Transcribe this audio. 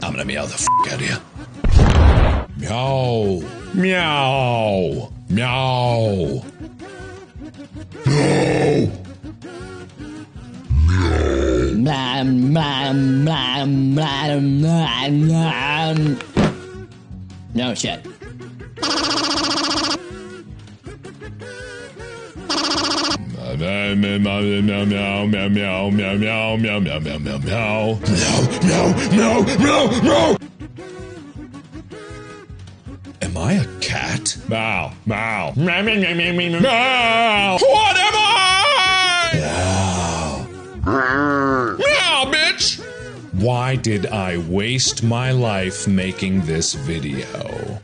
I'm gonna meow the f out of you. Meow. Meow. Meow. No shit. Meow, meow, meow, meow, meow, meow, meow, meow, meow, meow, meow, meow, meow, meow, meow, meow. Am I a cat? Meow, meow, meow, meow, meow, meow, meow, meow. What am I? Meow. Meow, bitch. Why did I waste my life making this video?